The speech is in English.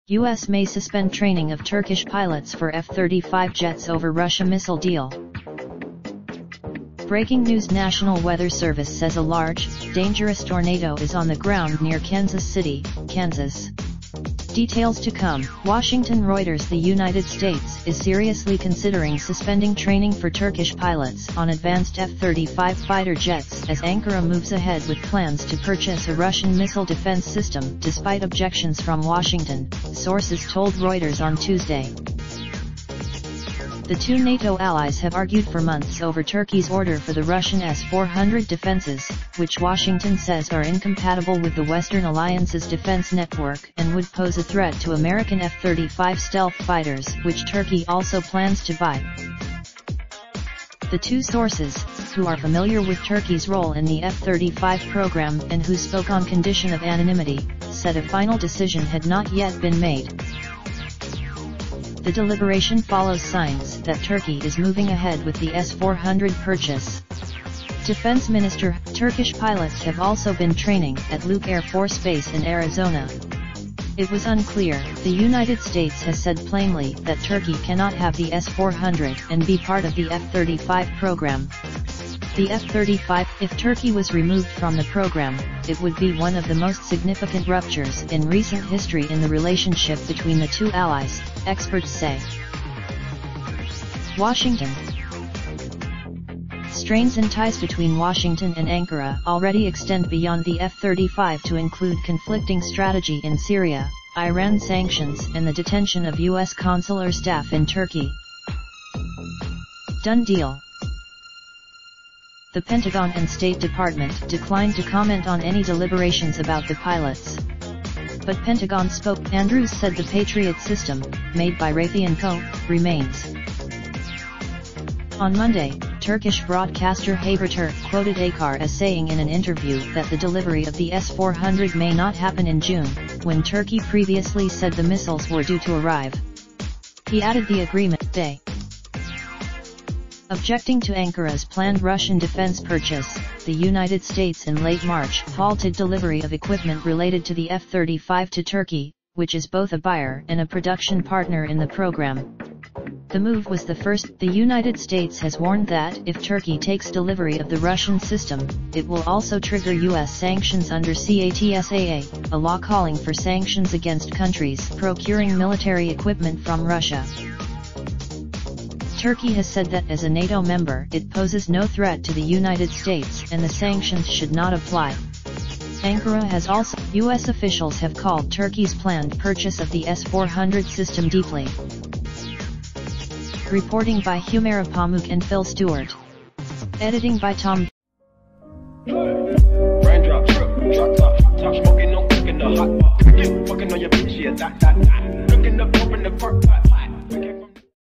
U.S. may suspend training of Turkish pilots for F-35 jets over Russia missile deal. Breaking news: National Weather Service says a large, dangerous tornado is on the ground near Kansas City, Kansas. Details to come. Washington. Reuters: the United States is seriously considering suspending training for Turkish pilots on advanced F-35 fighter jets as Ankara moves ahead with plans to purchase a Russian missile defense system despite objections from Washington, sources told Reuters on Tuesday. The two NATO allies have argued for months over Turkey's order for the Russian S-400 defenses, which Washington says are incompatible with the Western alliance's defense network and would pose a threat to American F-35 stealth fighters, which Turkey also plans to buy. The two sources, who are familiar with Turkey's role in the F-35 program and who spoke on condition of anonymity, said a final decision had not yet been made. The deliberation follows signs that Turkey is moving ahead with the S-400 purchase. Defense Minister: Turkish pilots have also been training at Luke Air Force Base in Arizona. It was unclear. The United States has said plainly that Turkey cannot have the S-400 and be part of the F-35 program. The F-35, if Turkey was removed from the program, it would be one of the most significant ruptures in recent history in the relationship between the two allies, experts say. Washington. Strains and ties between Washington and Ankara already extend beyond the F-35 to include conflicting strategy in Syria, Iran sanctions and the detention of U.S. consular staff in Turkey. Done deal. The Pentagon and State Department declined to comment on any deliberations about the pilots. But Pentagon spokesman Andrews said the Patriot system, made by Raytheon Co., remains. On Monday, Turkish broadcaster Haberturk quoted Akar as saying in an interview that the delivery of the S-400 may not happen in June, when Turkey previously said the missiles were due to arrive. He added the agreement day. Objecting to Ankara's planned Russian defense purchase, the United States in late March halted delivery of equipment related to the F-35 to Turkey, which is both a buyer and a production partner in the program. The move was the first. The United States has warned that if Turkey takes delivery of the Russian system, it will also trigger U.S. sanctions under CATSAA, a law calling for sanctions against countries procuring military equipment from Russia. Turkey has said that as a NATO member it poses no threat to the United States and the sanctions should not apply. Ankara has also. U.S. officials have called Turkey's planned purchase of the S-400 system deeply. Reporting by Humera Pamuk and Phil Stewart. Editing by Tom. Raindrop, drop top, top smoking, no cooking the hot pot. Fucking on your bitch, yeah, that.